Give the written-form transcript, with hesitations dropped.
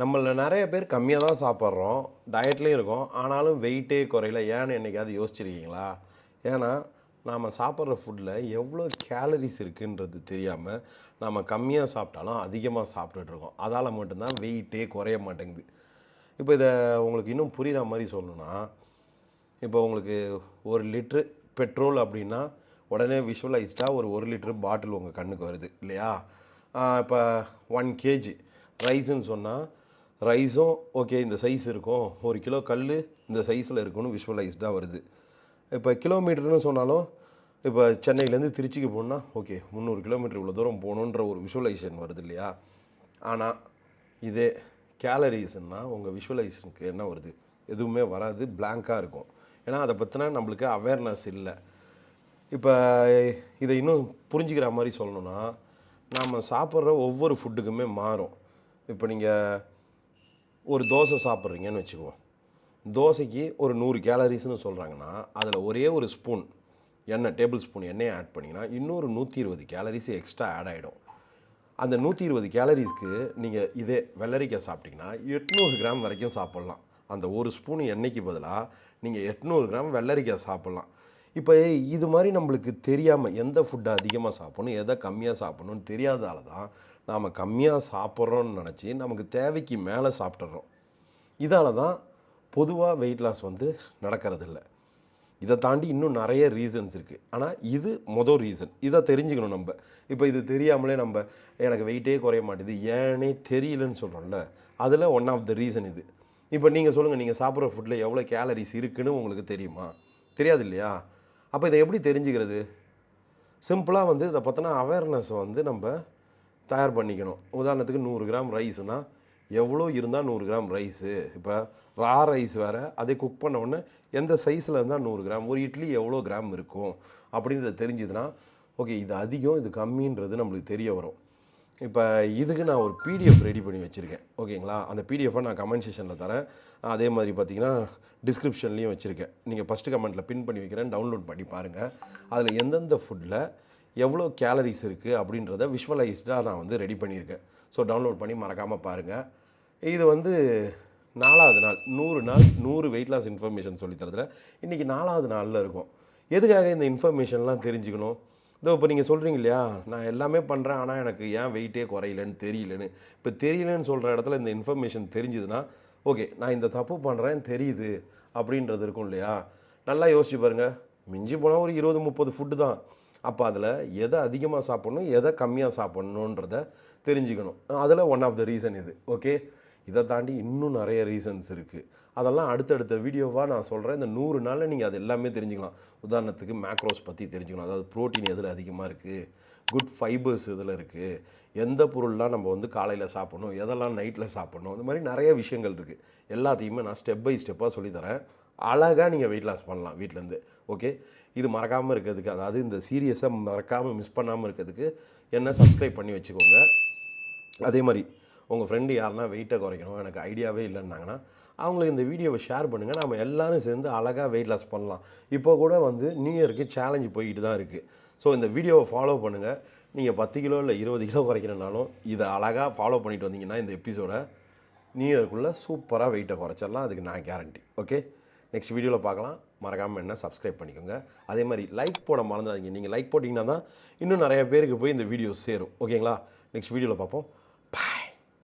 நம்மள நெறைய பேர் கம்மியா தான் சாப்பிட்றோம். டயட்லயும் இருக்கோம். ஆனாலும் வெயிட்டே குறையல. ஏன்னு என்னைக்காவது யோசிச்சிருக்கீங்களா? ஏன்னா, நாம சாப்பிட்ற ஃபுட்ல எவ்வளோ கேலரிஸ் இருக்குன்றது தெரியாம, நாம கம்மியா சாப்பிட்டாலும் அதிகமா சாப்பிட்டுட்டு இருக்கோம். அதால மட்டும் தான் வெயிட்டே குறைய மாட்டேங்குது. இப்போ இத உங்களுக்கு இன்னும் புரியிற மாரி சொல்லணும்னா, இப்போ உங்களுக்கு 1 லிட்டரு பெட்ரோல் அப்படின்னா, உடனே விஷுவலைஸ்டா ஒரு 1 லிட்டர் பாட்டில் உங்க கண்ணுக்கு வருது இல்லையா? இப்ப 1 கேஜி ரைஸ்ன்னு சொன்னா, ரைஸும் ஓகே இந்த சைஸ் இருக்கும். 1 கிலோ கல்லு இந்த சைஸ்ல இருக்கும்னு விஷுவலைஸ்டா வருது. இப்ப கிலோமீட்டர்ன்னு சொன்னாலும், இப்ப சென்னையிலேருந்து திருச்சிக்கு போணும்னா, ஓகே 300 கிலோமீட்டர் இவ்வளோ தூரம் போகணுன்ற ஒரு விஷுவலைசேஷன் வருது இல்லையா? ஆனா, இதே கேலரிஸ்ன்னா உங்க விஷுவலைசேஷனுக்கு என்ன வருது? எதுவுமே வராது. பிளாங்க்கா இருக்கும். ஏன்னா, அத பத்தின நம்மளுக்கு அவேர்னஸ் இல்ல. இப்ப இத இன்னும் புரிஞ்சுக்கிற மாரி சொல்லணும்னா, நாம சாப்பிடுற ஒவ்வொரு ஃபுட்டுக்குமே மாறும். இப்ப நீங்க ஒரு தோசை சாப்பிட்றீங்கன்னு வச்சுக்குவோம். தோசைக்கு ஒரு 100 கேலரிஸ்ன்னு சொல்றாங்கன்னா, அதில ஒரே ஒரு ஸ்பூன் எண்ணெய், டேபிள் ஸ்பூன் எண்ணெய ஆட் பண்ணீங்கன்னா, இன்னொரு 120 கேலரிஸ் எக்ஸ்ட்ரா ஆட் ஆயிடும். அந்த 120 கேலரிஸ்க்கு நீங்க இதே வெள்ளரிக்காய் சாப்பிட்டீங்கன்னா, 800 கிராம் வரைக்கும் சாப்பிடலாம். அந்த ஒரு ஸ்பூன் எண்ணெய்க்கு பதிலா, நீங்க 800 கிராம் வெள்ளரிக்காய் சாப்பிடலாம். இப்ப இது மாரி நம்மளுக்கு தெரியாம, எந்த ஃபுட்ட அதிகமா சாப்பிடணும், எத கம்மியா சாப்பிடணும்னு தெரியாததால தான், நாம கம்மியா சாப்பிட்றோம்னு நெனச்சு, நமக்கு தேவைக்கு மேல சாப்பிட்டுர்றோம். இதால தான் பொதுவா வெயிட் லாஸ் வந்து நடக்கறதில்ல. இத தாண்டி இன்னும் நெறைய ரீசன்ஸ் இருக்கு. ஆனா, இது ரீசன். இத தெரிஞ்சுக்கணும் நம்ப. இப்ப இது தெரியாமலே நம்ப எனக்கு வெயிட்டே குறைய மாட்டேது, ஏன்னே தெரியலன்னு சொல்றோம்ல, அதுல ஒன் ஆஃப் த ரீசன் இது. இப்ப நீங்க சொல்லுங்க, நீங்க சாப்பிடுற ஃபுட்ல எவ்வளோ கேலரிஸ் இருக்குன்னு உங்களுக்கு தெரியுமா? தெரியாது இல்லையா? அப்ப இத எப்படி தெரிஞ்சுக்கிறது? சிம்பிளா வந்து இத பத்தின அவேர்னஸ் வந்து நம்ப தயார் பண்ணிக்கணும். உதாரணத்துக்கு 100 கிராம் ரைஸ்னா, எவ்வளோ இருந்தா 100 கிராம் ரைஸு? இப்ப ரைஸ் வேற, அதை குக் பண்ண உடனே எந்த சைஸ்ல இருந்தா 100 கிராம்? ஒரு இட்லி எவ்வளோ கிராம் இருக்கும்? அப்படின்றது தெரிஞ்சுதுன்னா, ஓகே இது அதிகம், இது கம்மின்றது நம்மளுக்கு தெரிய வரும். இப்ப இதுக்கு நான் ஒரு பிடிஎஃப் ரெடி பண்ணி வச்சிருக்கேன். ஓகேங்களா? அந்த பிடிஎஃப்ப நான் கமெண்ட் செக்ஷன்ல தரேன். அதே மாரி பார்த்தீங்கன்னா, டிஸ்கிரிப்ஷன்லயும் வச்சிருக்கேன். நீங்க ஃபர்ஸ்ட் கமெண்ட்ல பின் பண்ணி வைக்கிறேன். டவுன்லோட் பண்ணி பாருங்க. அதில எந்தெந்த ஃபுட்ல எவ்வளோ கேலரிஸ் இருக்கு அப்படின்றத விஷுவலைஸ்டா நான் வந்து ரெடி பண்ணியிருக்கேன். ஸோ டவுன்லோட் பண்ணி மறக்காம பாருங்க. இது வந்து 4வது நாள். 100 நாள் 100 வெயிட் லாஸ் இன்ஃபர்மேஷன் சொல்லி தரதுல, இன்னைக்கு 4வது நாள்ல இருக்கோம். எதுக்காக இந்த இன்ஃபர்மேஷன்லாம் தெரிஞ்சுக்கணும்? இதோ இப்ப நீங்க சொல்றீங்க இல்லையா? நான் எல்லாமே பண்றேன். ஆனா, எனக்கு ஏன் வெயிட்டே குறையலன்னு தெரியலன்னு. இப்ப தெரியலன்னு சொல்ற இடத்துல இந்த இன்ஃபர்மேஷன் தெரிஞ்சுதுன்னா, ஓகே நான் இந்த தப்பு பண்றேன்னு தெரியுது அப்படின்றது இருக்கும் இல்லையா? நல்லா யோசிச்சு பாருங்க. மிஞ்சி போனா ஒரு 20, 30 ஃபுட் தான். அப்ப அதில எத அதிகமா சாப்பிடணும், எத கம்மியா சாப்பிடணுன்றத தெரிஞ்சுக்கணும். அதில ஒன் ஆஃப் த ரீசன் இது. ஓகே. இத தாண்டி இன்னும் நெறைய ரீசன்ஸ் இருக்கு. அதெல்லாம் அடுத்தடுத்த வீடியோவா நான் சொல்றேன். இந்த 100 நாள்ல நீங்க அது எல்லாமே தெரிஞ்சுக்கலாம். உதாரணத்துக்கு மேக்ரோஸ் பத்தி தெரிஞ்சுக்கணும். அதாவது புரோட்டீன் எதுல அதிகமா இருக்கு, குட் ஃபைபர்ஸ் எதுல இருக்கு, எந்த பொருள்லாம் நம்ம வந்து காலையில சாப்பிடணும், எதெல்லாம் நைட்ல சாப்பிடணும். இந்த மாரி நெறைய விஷயங்கள் இருக்கு. எல்லாத்தையுமே நான் ஸ்டெப் பை ஸ்டெப்பா சொல்லி தரேன். அழகா நீங்க வெயிட் லாஸ் பண்ணலாம் வீட்லருந்து. ஓகே. இது மறக்காம இருக்கிறதுக்கு, அதாவது இந்த சீரியஸா மறக்காம மிஸ் பண்ணாம இருக்கிறதுக்கு என்ன சப்ஸ்கிரைப் பண்ணி வச்சுக்கோங்க. அதே மாரி உங்க ஃப்ரெண்ட் யாருன்னா வெயிட்ட குறைக்கணும், எனக்கு ஐடியாவே இல்லன்னாங்கன்னா, அவங்களுக்கு இந்த வீடியோவ ஷேர் பண்ணுங்க. நாம எல்லாரும் சேர்ந்து அழகா வெயிட் லாஸ் பண்ணலாம். இப்போ கூட வந்து நியூ இயர்க்கு சேலஞ்ச் போயிட்டு தான் இருக்கு. ஸோ இந்த வீடியோவ ஃபாலோ பண்ணுங்க. நீங்க 10 கிலோ இல்ல 20 கிலோ குறைக்கணும்னாலும், இத அழகா ஃபாலோ பண்ணிட்டு வந்தீங்கன்னா, இந்த எபிசோட நியூ இயர்க்குள்ள சூப்பரா வெயிட்ட குறைச்சிடலாம். அதுக்கு நான் கேரண்டி. ஓகே. நெக்ஸ்ட் வீடியோல பார்க்கலாம். மறக்காம என்ன சப்ஸ்கிரைப் பண்ணிக்கோங்க. அதே மாரி லைக் போட மறந்துடாதீங்க. நீங்க லைக் போட்டீங்கன்னா தான் இன்னும் நெறைய பேருக்கு போய் இந்த வீடியோ சேரும். ஓகேங்களா? நெக்ஸ்ட் வீடியோல பார்ப்போம்.